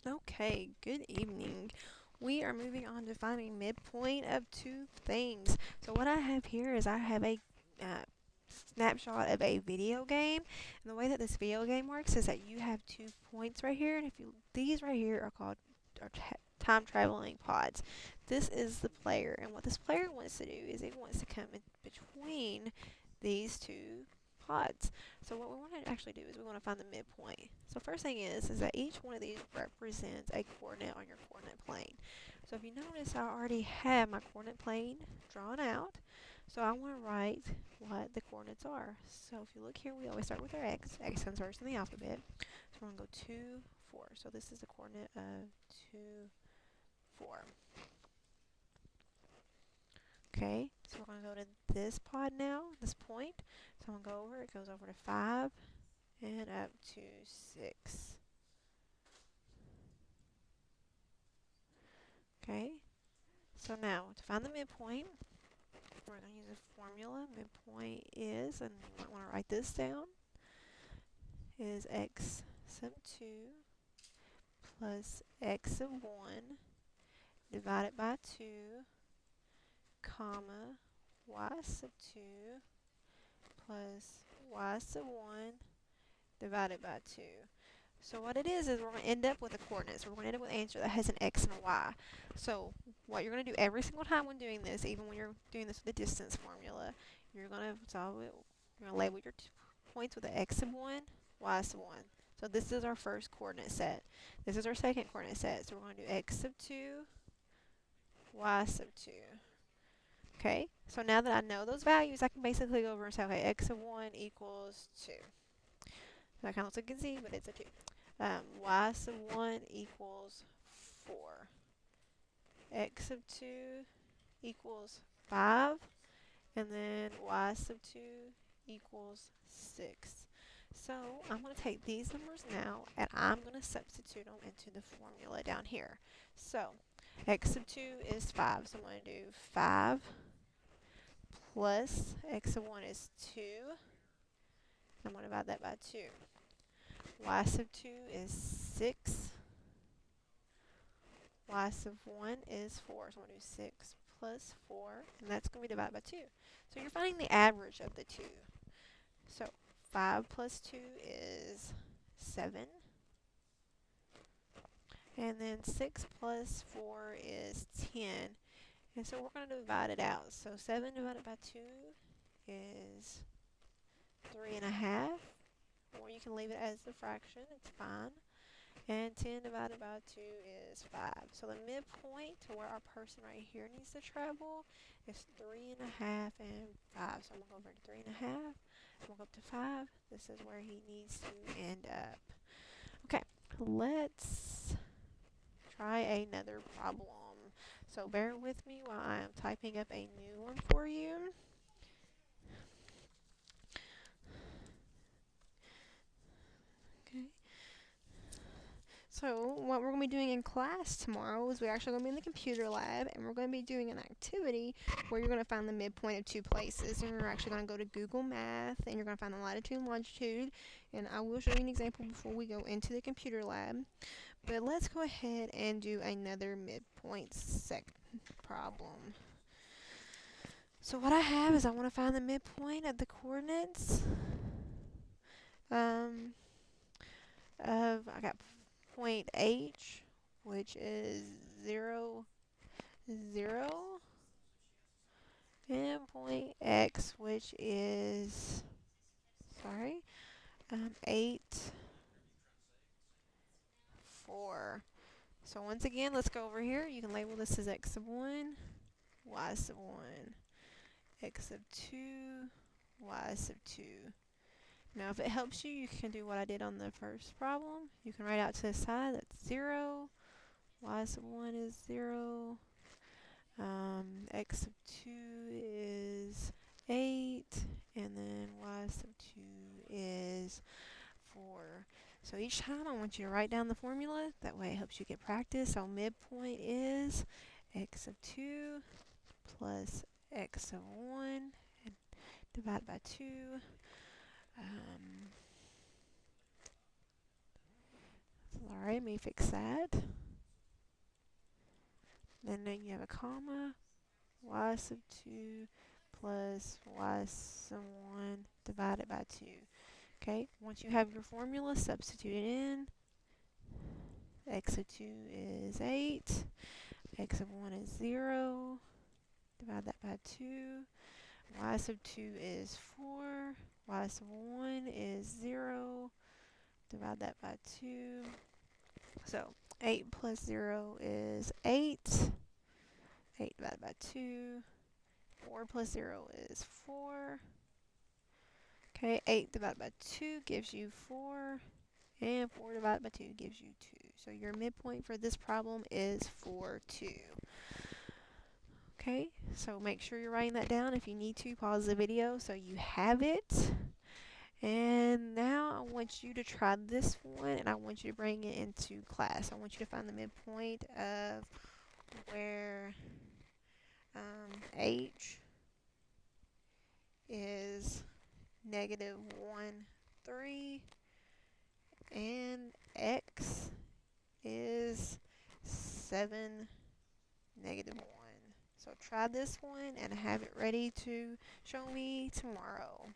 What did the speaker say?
Okay, good evening. We are moving on to finding midpoint of two things. So what I have here is I have a uh, snapshot of a video game. And the way that this video game works is that you have 2 points right here, and if you these right here are called time traveling pods. This is the player, and what this player wants to do is it wants to come in between these two pods. So what we want to actually do is we want to find the midpoint. So first thing is that each one of these represents a coordinate on your coordinate plane. So if you notice, I already have my coordinate plane drawn out. So I want to write what the coordinates are. So if you look here, we always start with our x. X comes first in the alphabet. So we're going to go 2, 4. So this is the coordinate of 2, 4. Okay, so we're going to go to this pod now, this point. So I'm going to go over, it goes over to 5 and up to 6. Okay, so now to find the midpoint, we're going to use a formula. Midpoint is, and you might want to write this down, is x sub 2 plus x sub 1 divided by 2, comma, y sub 2 plus y sub 1 divided by 2. So what it is we're going to end up with a coordinate. So we're going to end up with an answer that has an x and a y. So what you're going to do every single time when doing this, even when you're doing this with the distance formula, you're going to solve it. You're going to label your points with an x sub 1, y sub 1. So this is our first coordinate set. This is our second coordinate set. So we're going to do x sub 2, y sub 2. Okay, so now that I know those values, I can basically go over and say, okay, x sub 1 equals 2. That kind of looks like a z, but it's a 2. Y sub 1 equals 4. X sub 2 equals 5. And then y sub 2 equals 6. So I'm going to take these numbers now, and I'm going to substitute them into the formula down here. So x sub 2 is 5. So I'm going to do 5 plus x sub 1 is 2. I'm going to divide that by 2. Y sub 2 is 6. Y sub 1 is 4. So I'm going to do 6 plus 4, and that's going to be divided by 2. So you're finding the average of the two. So 5 plus 2 is 7. And then 6 plus 4 is 10. And so we're going to divide it out. So 7 divided by 2 is 3.5. Or you can leave it as a fraction. It's fine. And 10 divided by 2 is 5. So the midpoint to where our person right here needs to travel is 3.5 and 5. So I'm going to go over to 3.5. We'll go up to 5. This is where he needs to end up. Okay, let's try another problem. So bear with me while I am typing up a new one for you. Okay. So what we're going to be doing in class tomorrow is we're actually going to be in the computer lab, and we're going to be doing an activity where you're going to find the midpoint of two places. And you're actually going to go to Google Math, and you're going to find the latitude and longitude. And I will show you an example before we go into the computer lab. But let's go ahead and do another midpoint problem. So what I have is I want to find the midpoint of the coordinates um, I got point H, which is 0, 0, and point X, which is, 8, 4. So once again, let's go over here. You can label this as x sub 1, y sub 1, x sub 2, y sub 2. Now if it helps you, you can do what I did on the first problem. You can write out to the side, that's 0, y sub 1 is 0, x sub 2 is 8, and then y sub 2 is 4. So each time I want you to write down the formula. That way it helps you get practice. So midpoint is x sub 2 plus x sub 1 and divided by 2. Alright, me fix that. And then you have a comma, y sub 2 plus y sub 1 divided by 2. Okay, once you have your formula, substitute it in. X of 2 is 8. X of 1 is 0. Divide that by 2. Y sub 2 is 4. Y sub 1 is 0. Divide that by 2. So 8 plus 0 is 8. 8 divided by 2. 4 plus 0 is 4. Okay, 8 divided by 2 gives you 4. And 4 divided by 2 gives you 2. So your midpoint for this problem is 4, 2. Okay, so make sure you're writing that down. If you need to, pause the video so you have it. And now I want you to try this one, and I want you to bring it into class. I want you to find the midpoint of where h is negative 1, 3, and x is 7, negative 1. So try this one and have it ready to show me tomorrow.